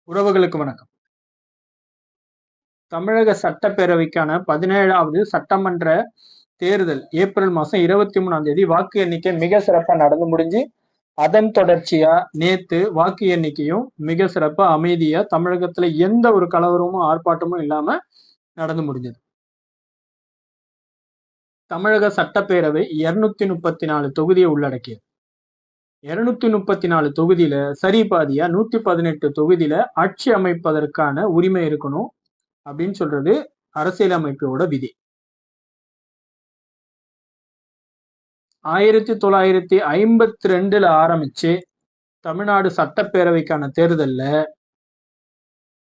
உறவுகளுக்கு வணக்கம். தமிழக சட்டப்பேரவைக்கான 17வது சட்டமன்ற தேர்தல் ஏப்ரல் மாசம் 23ஆம் தேதி வாக்கு எண்ணிக்கை மிக சிறப்பா நடந்து முடிஞ்சு, அதன் தொடர்ச்சியா நேத்து வாக்கு எண்ணிக்கையும் மிக சிறப்பா அமைதியா தமிழகத்துல எந்த ஒரு கலவரமும் ஆர்ப்பாட்டமும் இல்லாம நடந்து முடிஞ்சது. தமிழக சட்டப்பேரவை 234 தொகுதியை உள்ளடக்கியது. 234 தொகுதியில சரி பாதியா 118 தொகுதியில ஆட்சி அமைப்பதற்கான உரிமை இருக்கணும் அப்படின்னு சொல்றது அரசியலமைப்போட விதி. 1952ல ஆரம்பிச்சு தமிழ்நாடு சட்டப்பேரவைக்கான தேர்தல்ல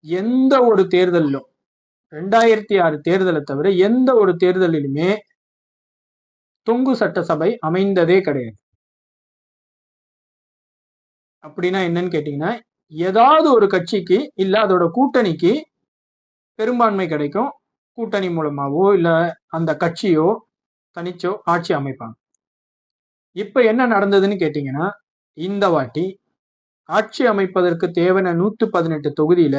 எந்த ஒரு தேர்தலிலும் 2006 தேர்தலை தவிர எந்த ஒரு தேர்தலிலுமே தொங்கு சட்டசபை அமைந்ததே கிடையாது. அப்படின்னா என்னன்னு கேட்டீங்கன்னா, ஏதாவது ஒரு கட்சிக்கு இல்ல அதோட கூட்டணிக்கு பெரும்பான்மை கிடைக்கும். கூட்டணி மூலமாவோ இல்ல அந்த கட்சியோ தனிச்சோ ஆட்சி அமைப்பாங்க. இப்ப என்ன நடந்ததுன்னு கேட்டீங்கன்னா, இந்த வாட்டி ஆட்சி அமைப்பதற்கு தேவையான 118 தொகுதியில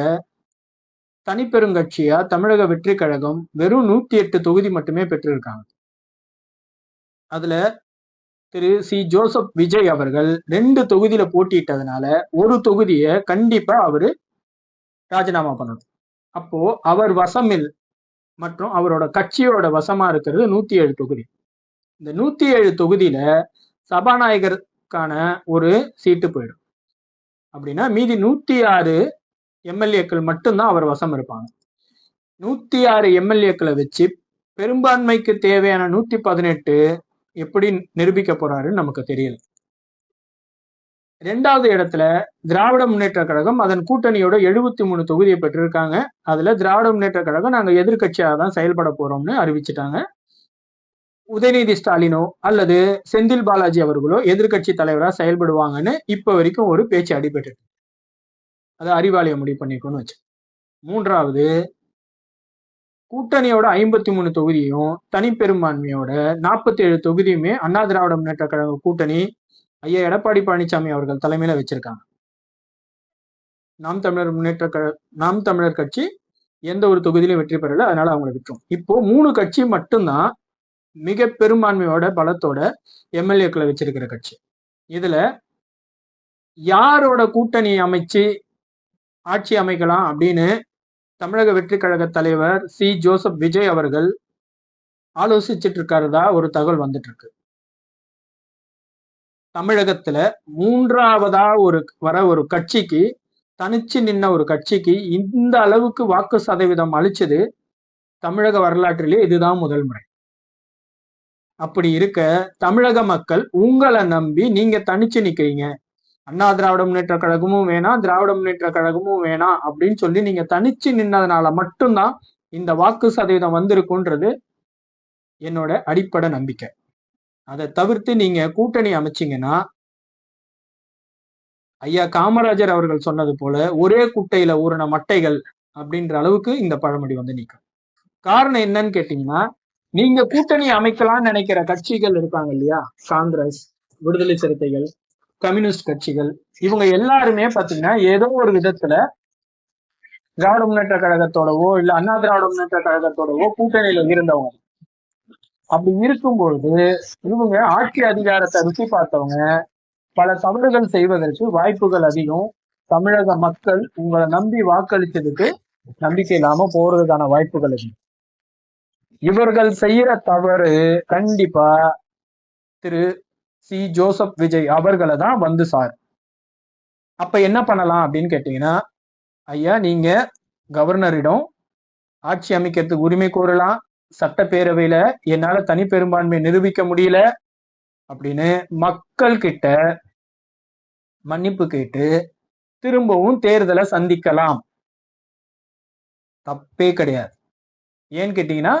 தனிப்பெருங்கட்சியா தமிழக வெற்றி கழகம் வெறும் 108 தொகுதி மட்டுமே பெற்றிருக்காங்க. அதுல திரு சி ஜோசப் விஜய் அவர்கள் 2 தொகுதியில போட்டியிட்டதுனால ஒரு தொகுதியை கண்டிப்பா அவரு ராஜினாமா பண்ணணும். அப்போ அவர் வசமில் மற்றும் அவரோட கட்சியோட வசமா இருக்கிறது 107 தொகுதி. இந்த 107 தொகுதியில சபாநாயகருக்கான ஒரு சீட்டு போயிடும். அப்படின்னா மீதி 106 எம்எல்ஏக்கள் மட்டும்தான் அவர் வசம் இருப்பாங்க. 106 எம்எல்ஏக்களை வச்சு பெரும்பான்மைக்கு தேவையான 118 எப்படி நிரூபிக்க போறாருன்னு நமக்கு தெரியல. 2வது இடத்துல திராவிட முன்னேற்ற கழகம் அதன் கூட்டணியோட 73 தொகுதியை பெற்றிருக்காங்க. அதுல திராவிட முன்னேற்ற கழகம் நாங்க எதிர்கட்சியாக தான் செயல்பட போறோம்னு அறிவிச்சிட்டாங்க. உதயநிதி ஸ்டாலினோ அல்லது செந்தில் பாலாஜி அவர்களோ எதிர்கட்சி தலைவரா செயல்படுவாங்கன்னு இப்ப வரைக்கும் ஒரு பேச்சு அடிபட்டு, அது அறிவாலயம் முடிவு பண்ணிக்கணும்னு வச்சு. 3வது கூட்டணியோட 53 தொகுதியும் தனிப்பெரும்பான்மையோட 47 தொகுதியுமே அண்ணா திராவிட முன்னேற்ற கழக கூட்டணி ஐயா எடப்பாடி பழனிசாமி அவர்கள் தலைமையில வச்சிருக்காங்க. நாம் தமிழர் கட்சி எந்த ஒரு தொகுதியிலும் வெற்றி பெறல, அதனால அவங்க விட்டோம். இப்போ 3 கட்சி மட்டும்தான் மிக பெரும்பான்மையோட பலத்தோட எம்எல்ஏக்களை வச்சிருக்கிற கட்சி. இதுல யாரோட கூட்டணி அமைச்சு ஆட்சி அமைக்கலாம் அப்படின்னு தமிழக வெற்றி கழக தலைவர் சி ஜோசப் விஜய் அவர்கள் ஆலோசிச்சுட்டு இருக்காருதா ஒரு தகவல் வந்துட்டு இருக்கு. தமிழகத்துல 3வதா ஒரு கட்சிக்கு தனிச்சு நின்ன ஒரு கட்சிக்கு இந்த அளவுக்கு வாக்கு சதவீதம் அளிச்சது தமிழக வரலாற்றிலே இதுதான் முதல் முறை. அப்படி இருக்க தமிழக மக்கள் உங்களை நம்பி நீங்க தனிச்சு நிக்கிறீங்க, அண்ணா திராவிட முன்னேற்ற கழகமும் வேணாம் திராவிட முன்னேற்ற கழகமும் வேணாம் அப்படின்னு சொல்லி நீங்க தனிச்சு நின்னதுனால மட்டும்தான் இந்த வாக்கு சதவீதம் வந்திருக்குன்றது என்னோட அடிப்படை நம்பிக்கை. அதை தவிர்த்து நீங்க கூட்டணி அமைச்சீங்கன்னா ஐயா காமராஜர் அவர்கள் சொன்னது போல ஒரே குட்டையில ஊறின மட்டைகள் அப்படின்ற அளவுக்கு இந்த பழமொழி வந்து நிற்கும். காரணம் என்னன்னு கேட்டீங்கன்னா, நீங்க கூட்டணி அமைக்கலாம்னு நினைக்கிற கட்சிகள் இருக்காங்க இல்லையா, காங்கிரஸ், விடுதலை சிறுத்தைகள், கம்யூனிஸ்ட் கட்சிகள், இவங்க எல்லாருமே பாத்தீங்கன்னா ஏதோ ஒரு விதத்துல திராவிட முன்னேற்ற கழகத்தோடவோ இல்ல அண்ணா திராவிட முன்னேற்ற கழகத்தோடவோ கூட்டணியில இருந்தவங்க. அப்படி இருக்கும்பொழுது இவங்க ஆட்சி அதிகாரத்தை ருசி பார்த்தவங்க பல தவறுகள் செய்வதற்கு வாய்ப்புகள் அதிகம். தமிழக மக்கள் உங்களை நம்பி வாக்களிச்சதுக்கு நம்பிக்கை இல்லாம போறதுக்கான வாய்ப்புகள் அதிகம். இவர்கள் செய்யற தவறு கண்டிப்பா திரு சி ஜோசப் விஜய் அவர்களை தான் வந்து சார். அப்ப என்ன பண்ணலாம் அப்படின்னு கேட்டீங்கன்னா, ஐயா நீங்க கவர்னரிடம் ஆட்சி அமைக்கிறதுக்கு உரிமை கோரலாம். சட்டப்பேரவையில என்னால தனி பெரும்பான்மை நிரூபிக்க முடியல அப்படின்னு மக்கள் கிட்ட மன்னிப்பு கேட்டு திரும்பவும் தேர்தலை சந்திக்கலாம். தப்பே கிடையாது. ஏன்னு கேட்டீங்கன்னா,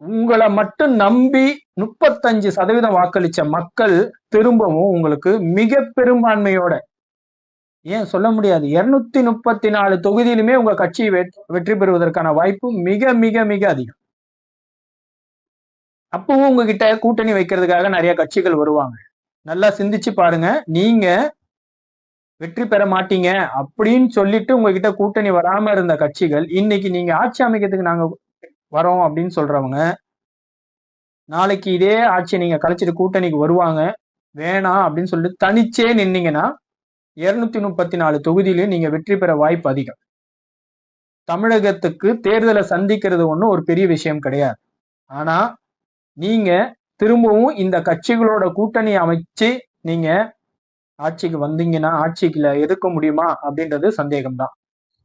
உங்களை மட்டும் நம்பி 35% வாக்களிச்ச மக்கள் திரும்பவும் உங்களுக்கு மிக பெரும்பான்மையோட, ஏன் சொல்ல முடியாது, 234 தொகுதியிலுமே உங்க கட்சி வெற்றி பெறுவதற்கான வாய்ப்பு மிக மிக மிக அதிகம். அப்பவும் உங்ககிட்ட கூட்டணி வைக்கிறதுக்காக நிறைய கட்சிகள் வருவாங்க. நல்லா சிந்திச்சு பாருங்க. நீங்க வெற்றி பெற மாட்டீங்க அப்படின்னு சொல்லிட்டு உங்ககிட்ட கூட்டணி வராம இருந்த கட்சிகள் இன்னைக்கு நீங்க ஆட்சி அமைக்கிறதுக்கு நாங்க வரோம் அப்படின்னு சொல்றவங்க நாளைக்கு இதே ஆட்சியை நீங்க கலைச்சிட்டு கூட்டணிக்கு வருவாங்க. வேணாம் அப்படின்னு சொல்லிட்டு தனிச்சே நின்னீங்கன்னா 234 தொகுதியிலையும் நீங்க வெற்றி பெற வாய்ப்பு அதிகம். தமிழகத்துக்கு தேர்தலை சந்திக்கிறது ஒண்ணும் ஒரு பெரிய விஷயம் கிடையாது. ஆனா நீங்க திரும்பவும் இந்த கட்சிகளோட கூட்டணி அமைச்சு நீங்க ஆட்சிக்கு வந்தீங்கன்னா ஆட்சிக்குல எதிர்க்க முடியுமா அப்படின்றது சந்தேகம்தான்.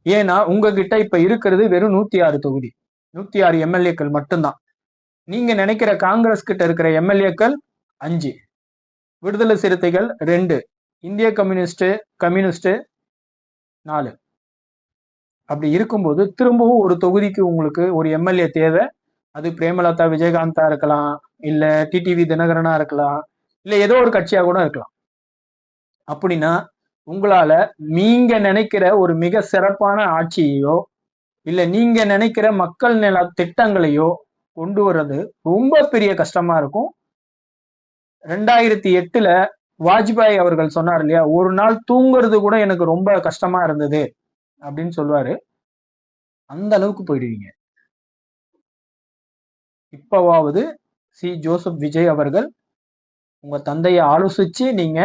ஏன்னா உங்ககிட்ட இப்ப இருக்கிறது வெறும் 106 தொகுதி, 106 எம்எல்ஏக்கள் மட்டும்தான். நீங்க நினைக்கிற காங்கிரஸ் கிட்ட இருக்கிற எம்எல்ஏக்கள் 5, விடுதலை சிறுத்தைகள் 2, இந்திய கம்யூனிஸ்ட் 4. அப்படி இருக்கும்போது திரும்பவும் ஒரு தொகுதிக்கு உங்களுக்கு ஒரு எம்எல்ஏ தேவை. அது பிரேமலதா விஜயகாந்தா இருக்கலாம், இல்ல டிடிவி தினகரனா இருக்கலாம், இல்ல ஏதோ ஒரு கட்சியா கூட இருக்கலாம். அப்படின்னா உங்களால நீங்க நினைக்கிற ஒரு மிக சிறப்பான ஆட்சியையோ இல்ல நீங்க நினைக்கிற மக்கள் நல திட்டங்களையோ கொண்டு வர்றது ரொம்ப பெரிய கஷ்டமா இருக்கும். 2008ல வாஜ்பாய் அவர்கள் சொன்னார் இல்லையா, ஒரு நாள் தூங்குறது கூட எனக்கு ரொம்ப கஷ்டமா இருந்தது அப்படின்னு சொல்லுவாரு. அந்த அளவுக்கு போயிடுவீங்க. இப்பவாவது ஜோசப் விஜய் அவர்கள் உங்க தந்தையை ஆலோசிச்சு நீங்க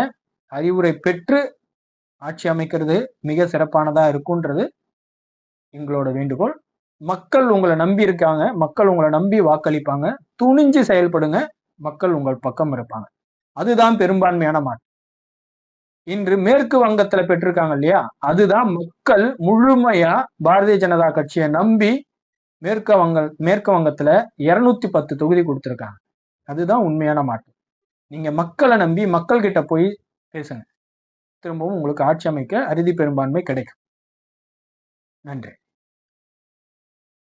அறிவுரை பெற்று ஆட்சி அமைக்கிறது மிக சிறப்பானதா இருக்கும்ன்றது எங்களோட வேண்டுகோள். மக்கள் உங்களை நம்பி இருக்காங்க, மக்கள் உங்களை நம்பி வாக்களிப்பாங்க. துணிஞ்சு செயல்படுங்க, மக்கள் உங்கள் பக்கம் இருப்பாங்க. அதுதான் பெரும்பான்மையான மாற்றம். இன்று மேற்கு வங்கத்துல பெற்றிருக்காங்க இல்லையா, அதுதான் மக்கள் முழுமையா பாரதிய ஜனதா கட்சியை நம்பி மேற்கு வங்கத்துல 210 தொகுதி கொடுத்திருக்காங்க. அதுதான் உண்மையான மாற்றம். நீங்க மக்களை நம்பி மக்கள் கிட்ட போய் பேசுங்க. திரும்பவும் உங்களுக்கு ஆட்சி அமைக்க அறுதி பெரும்பான்மை கிடைக்கும். நன்றி.